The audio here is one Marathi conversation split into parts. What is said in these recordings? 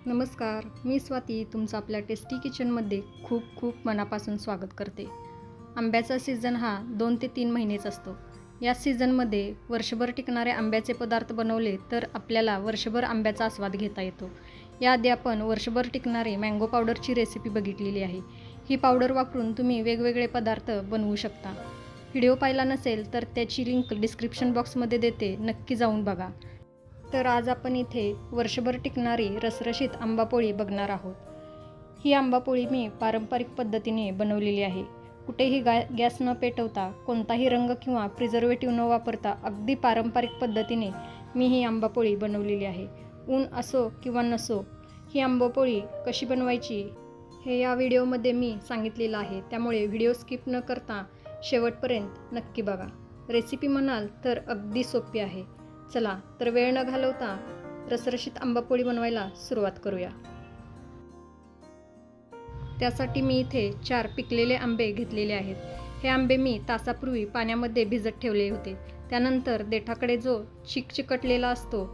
नमस्कार, मी स्वाती तुमचं आपल्या टेस्टी किचनमध्ये खूप खूप मनापासून स्वागत करते. आंब्याचा सीझन हा 2 ते 3 महिनेच असतो. या सीझनमध्ये वर्षभर टिकणारे आंब्याचे पदार्थ बनवले तर आपल्याला वर्षभर आंब्याचा आस्वाद घेता येतो. याआधी आपण वर्षभर टिकणारे मँगो पावडरची रेसिपी बघितलेली आहे. ही पावडर वापरून तुम्ही वेगवेगळे पदार्थ बनवू शकता. व्हिडिओ पाहिला नसेल तर त्याची लिंक डिस्क्रिप्शन बॉक्समध्ये देते, नक्की जाऊन बघा. तर आज आपण इथे वर्षभर टिकणारी रसरशीत आंबापोळी बघणार आहोत. ही आंबापोळी मी पारंपरिक पद्धतीने बनवलेली आहे. कुठेही गॅस न पेटवता, कोणताही रंग किंवा प्रिझर्वेटिव्ह न वापरता अगदी पारंपरिक पद्धतीने मी ही आंबापोळी बनवलेली आहे. ऊन असो किंवा नसो, ही आंबापोळी कशी बनवायची हे या व्हिडिओमध्ये मी सांगितलेलं आहे. त्यामुळे व्हिडिओ स्किप न करता शेवटपर्यंत नक्की बघा. रेसिपी म्हणाल तर अगदी सोपी आहे. चला तर वेळ न घालवता रसरशीत आंबापोळी बनवायला सुरुवात करूया. त्यासाठी मी इथे 4 पिकलेले आंबे घेतलेले आहेत. हे आंबे मी तासापूर्वी पाण्यामध्ये भिजत ठेवले होते. त्यानंतर देठाकडे जो चिकटलेला असतो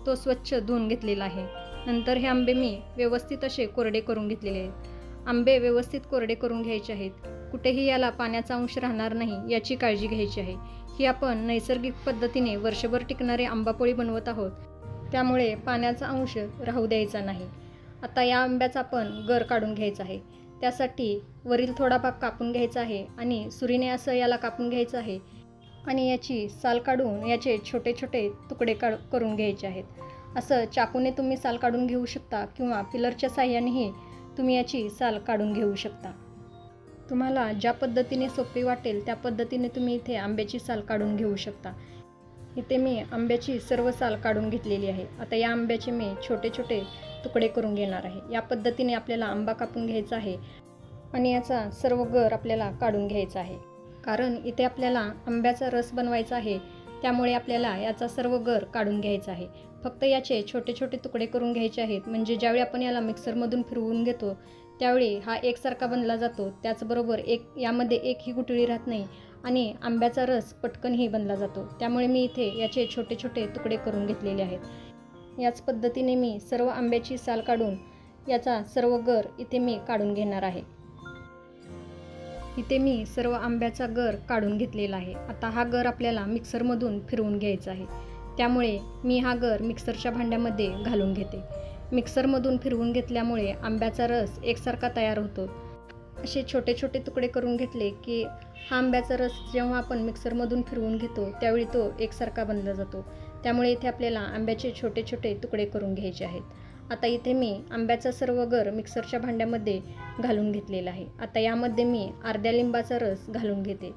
तो स्वच्छ धुवून घेतलेला आहे. नंतर हे आंबे मी व्यवस्थित असे कोरडे करून घेतलेले आहेत. आंबे व्यवस्थित कोरडे करून घ्यायचे आहेत. कुठेही याला पाण्याचा अंश राहणार नाही याची काळजी घ्यायची आहे. ही आपण नैसर्गिक पद्धतीने वर्षभर टिकणारी आंबापोळी बनवत आहोत, त्यामुळे पाण्याचा अंश राहू द्यायचा नाही. आता या आंब्याचा आपण गर काढून घ्यायचा आहे. त्यासाठी वरील थोडा भाग कापून घ्यायचा आहे आणि सुरीने असं याला कापून घ्यायचं आहे आणि याची साल काढून याचे छोटे छोटे तुकडे करून घ्यायचे आहेत. असं चाकूने तुम्ही साल काढून घेऊ शकता किंवा पिलरच्या साहाय्यानेही तुम्ही याची साल काढून घेऊ शकता. तुम्हाला ज्या पद्धतीने सोपी वाटेल त्या पद्धतीने तुम्ही इथे आंब्याची साल काढून घेऊ शकता. इथे मी आंब्याची सर्व साल काढून घेतलेली आहे. आता या आंब्याचे मी छोटे छोटे तुकडे करून घेणार आहे. या पद्धतीने आपल्याला आंबा कापून घ्यायचा आहे आणि याचा सर्व गर आपल्याला काढून घ्यायचा आहे. कारण इथे आपल्याला आंब्याचा रस बनवायचा आहे, त्यामुळे आपल्याला याचा सर्व गर काढून घ्यायचा आहे. फक्त याचे छोटे छोटे तुकडे करून घ्यायचे आहेत, म्हणजे ज्यावेळी आपण याला मिक्सरमधून फिरवून घेतो त्यावेळी हा एकसारखा बनला जातो. त्याचबरोबर यामध्ये एकही गुठळी राहत नाही आणि आंब्याचा रस पटकनही बनला जातो. त्यामुळे मी इथे याचे छोटे छोटे तुकडे करून घेतलेले आहेत. याच पद्धतीने मी सर्व आंब्याची साल काढून याचा सर्व गर इथे मी काढून घेणार आहे. इथे मी सर्व आंब्याचा गर काढून घेतलेला आहे. आता हा गर आपल्याला मिक्सरमधून फिरवून घ्यायचा आहे. त्यामुळे मी हा गर मिक्सरच्या भांड्यामध्ये घालून घेते. मिक्सरमधून फिरवून घेतल्यामुळे आंब्याचा रस एकसारखा तयार होतो. असे छोटे छोटे तुकडे करून घेतले की हा आंब्याचा रस जेव्हा आपण मिक्सरमधून फिरवून घेतो त्यावेळी तो एकसारखा बनला जातो. त्यामुळे इथे आपल्याला आंब्याचे छोटे छोटे तुकडे करून घ्यायचे आहेत. आता इथे मी आंब्याचा सर्व गर मिक्सरच्या भांड्यामध्ये घालून घेतलेला आहे. आता यामध्ये मी अर्ध्या लिंबाचा रस घालून घेते.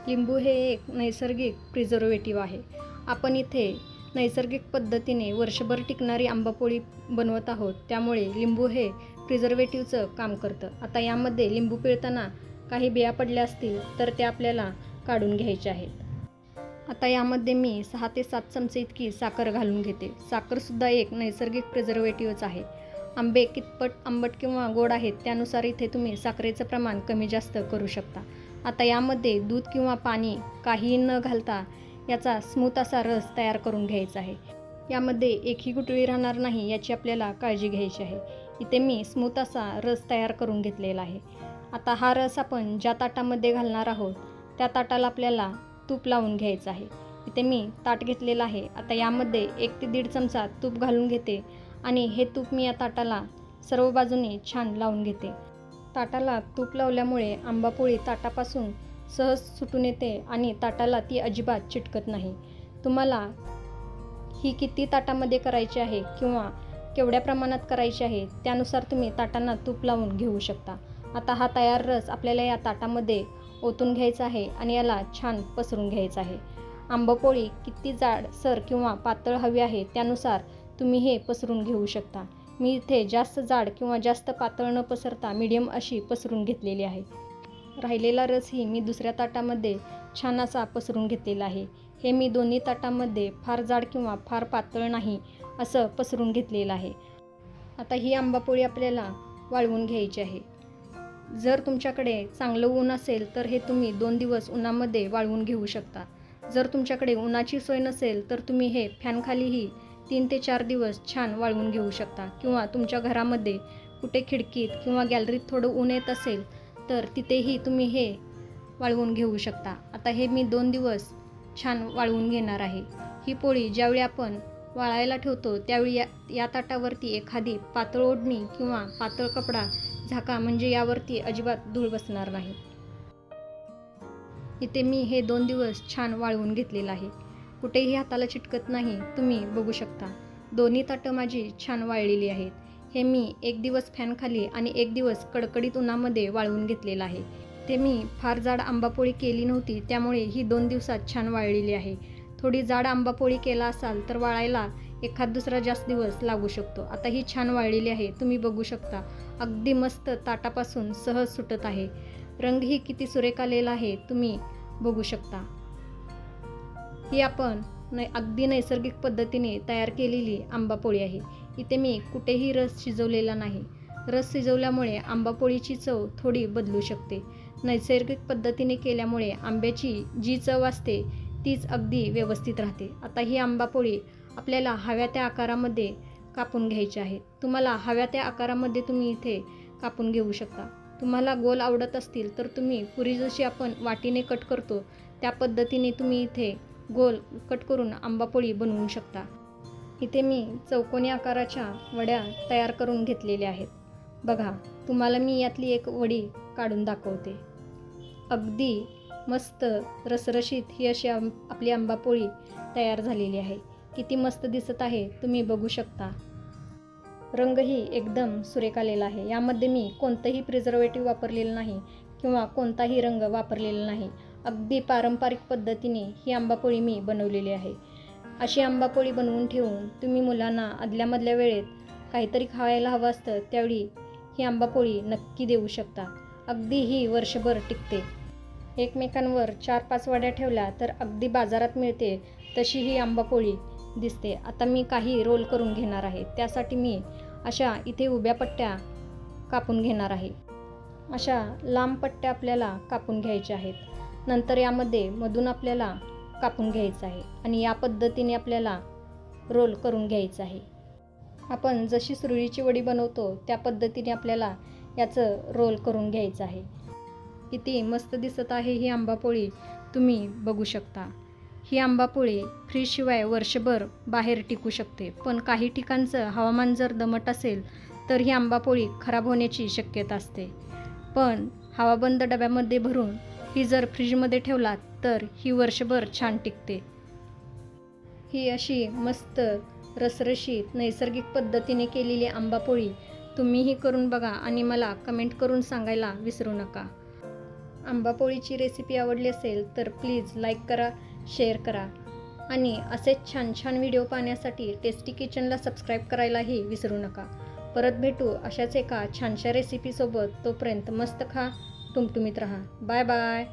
लिंबू हे एक नैसर्गिक प्रिझर्वेटिव्ह आहे. आपण इथे नैसर्गिक पद्धतीने वर्षभर टिकणारी आंबापोळी बनवत आहोत, त्यामुळे लिंबू हे प्रिझर्वेटिव्हचं काम करतं. आता यामध्ये लिंबू पिळताना काही बिया पडल्या असतील तर त्या आपल्याला काढून घ्यायच्या आहेत. आता यामध्ये मी 6 ते 7 चमचे इतकी साखर घालून घेते. साखरसुद्धा एक नैसर्गिक प्रिझर्वेटिव्हच आहे. आंबे कितपत आंबट किंवा गोड आहेत त्यानुसार इथे तुम्ही साखरेचं प्रमाण कमी जास्त करू शकता. आता यामध्ये दूध किंवा पाणी काहीही न घालता याचा स्मूथ असा रस तयार करून घ्यायचा आहे. यामध्ये एकही गुठळी राहणार नाही याची आपल्याला काळजी घ्यायची आहे. इथे मी स्मूथ असा रस तयार करून घेतलेला आहे. आता हा रस आपण ज्या ताटामध्ये घालणार आहोत त्या ताटाला आपल्याला तूप लावून घ्यायचं आहे. इथे मी ताट घेतलेलं आहे. आता यामध्ये 1 ते 1.5 चमचा तूप घालून घेते आणि हे तूप मी या ताटाला सर्व बाजूने छान लावून घेते. ताटाला तूप लावल्यामुळे आंबापोळी ताटापासून सहज सुटून येते आणि ताटाला ती अजिबात चिटकत नाही. तुम्हाला ही किती ताटामध्ये करायची आहे किंवा केवढ्या प्रमाणात करायची आहे त्यानुसार तुम्ही ताटांना तूप लावून घेऊ शकता. आता हा तयार रस आपल्याला या ताटामध्ये ओतून घ्यायचा आहे आणि याला छान पसरून घ्यायचा आहे. आंबापोळी किती जाडसर किंवा पातळ हवी आहे त्यानुसार तुम्ही हे पसरून घेऊ शकता. मी इथे जास्त जाड किंवा जास्त पातळ न पसरता मीडियम अशी पसरून घेतलेली आहे. राहिलेला रसही मी दुसऱ्या ताटामध्ये छान असा पसरून घेतलेला आहे. हे मी दोन्ही ताटामध्ये फार जाड किंवा फार पातळ नाही असं पसरून घेतलेलं आहे. आता ही आंबापोळी आपल्याला वाळवून घ्यायची आहे. जर तुमच्याकडे चांगलं ऊन असेल तर हे तुम्ही 2 दिवस उन्हामध्ये वाळवून घेऊ शकता. जर तुमच्याकडे उन्हाची सोय नसेल तर तुम्ही हे फॅनखालीही 3 ते 4 दिवस छान वाळवून घेऊ शकता किंवा तुमच्या घरामध्ये कुठे खिडकीत किंवा गॅलरीत थोडं ऊन येत असेल तर तिथेही तुम्ही हे वाळवून घेऊ शकता. आता हे मी 2 दिवस छान वाळवून घेणार आहे. ही पोळी ज्यावेळी आपण वाळायला ठेवतो त्यावेळी या ताटावरती एखादी पातळ ओढणी किंवा पातळ कपडा झाका, म्हणजे यावरती अजिबात धूळ बसणार नाही. इथे मी हे 2 दिवस छान वाळवून घेतलेलं आहे. कुठेही हाताला चिटकत नाही, तुम्ही बघू शकता. दोन्ही ताटं माझी छान वाळलेली आहेत. हे मी 1 दिवस फॅनखाली आणि 1 दिवस कडकडीत उन्हामध्ये वाळवून घेतलेलं आहे. ते मी फार जाड आंबापोळी केली नव्हती, त्यामुळे ही 2 दिवसात छान वाळलेली आहे. थोडी जाड आंबापोळी केला असाल तर वाळायला एखाद दुसरा जास्त दिवस लागू शकतो. आता ही छान वाळलेली आहे, तुम्ही बघू शकता. अगदी मस्त ताटापासून सहज सुटत आहे. रंगही किती सुरेख आलेला आहे, तुम्ही बघू शकता. ही आपण अगदी नैसर्गिक पद्धतीने तयार केलेली आंबापोळी आहे. इथे मी कुठेही रस शिजवलेला नाही. रस शिजवल्यामुळे आंबापोळीची चव थोडी बदलू शकते. नैसर्गिक पद्धतीने केल्यामुळे आंब्याची जी चव असते तीच अगदी व्यवस्थित राहते. आता ही आंबापोळी आपल्याला हव्या त्या आकारामध्ये कापून घ्यायची आहे. तुम्हाला हव्या त्या आकारामध्ये तुम्ही इथे कापून घेऊ शकता. तुम्हाला गोल आवडत असतील तर तुम्ही पुरी जशी आपण वाटीने कट करतो त्या पद्धतीने तुम्ही इथे गोल कट करून आंबापोळी बनवू शकता. इथे मी चौकोनी आकाराच्या वड्या तयार करून घेतलेल्या आहेत. बघा, तुम्हाला मी यातली एक वडी काढून दाखवते. अगदी मस्त रसरशीत ही अशी आपली आंबापोळी तयार झालेली आहे. किती मस्त दिसत आहे, तुम्ही बघू शकता. रंगही एकदम सुरेख आलेला आहे. यामध्ये मी कोणतंही प्रिझर्वेटिव्ह वापरलेलं नाही किंवा कोणताही रंग वापरलेला नाही. अगदी पारंपरिक पद्धतीने ही आंबापोळी मी बनवलेली आहे. अशी आंबापोळी बनवून ठेवून तुम्ही मुलांना आदल्यामधल्या वेळेत काहीतरी खायला हवं असतं त्यावेळी ही आंबापोळी नक्की देऊ शकता. अगदी ही वर्षभर टिकते. एकमेकांवर 4-5 वड्या ठेवल्या तर अगदी बाजारात मिळते तशी ही आंबापोळी दिसते. आता मी काही रोल करून घेणार आहे. त्यासाठी मी अशा इथे उभ्या पट्ट्या कापून घेणार आहे. अशा लांब पट्ट्या आपल्याला कापून घ्यायच्या आहेत. नंतर यामध्ये मधून आपल्याला कापून घ्यायचं आहे आणि या पद्धतीने आपल्याला रोल करून घ्यायचं आहे. आपण जशी सुरळीची वडी बनवतो त्या पद्धतीने आपल्याला याचं रोल करून घ्यायचं आहे. किती मस्त दिसत आहे ही आंबापोळी, तुम्ही बघू शकता. ही आंबापोळी फ्रीजशिवाय वर्षभर बाहेर टिकू शकते. पण काही ठिकाणचं हवामान जर दमट असेल तर ही आंबापोळी खराब होण्याची शक्यता असते. पण हवाबंद डब्यामध्ये भरून ही जर फ्रीजमध्ये ठेवलात तर ही वर्षभर छान टिकते. ही अशी मस्त रसरशीत नैसर्गिक पद्धतीने केलेली आंबापोळी तुम्हीही करून बघा आणि मला कमेंट करून सांगायला विसरू नका. आंबापोळीची रेसिपी आवडली असेल तर प्लीज लाईक करा, शेअर करा आणि असेच छान छान व्हिडिओ पाहण्यासाठी टेस्टी किचनला सबस्क्राईब करायलाही विसरू नका. परत भेटू अशाच एका छानशा रेसिपीसोबत. तोपर्यंत मस्त खा, टुमटुमीत राहा. Bye bye.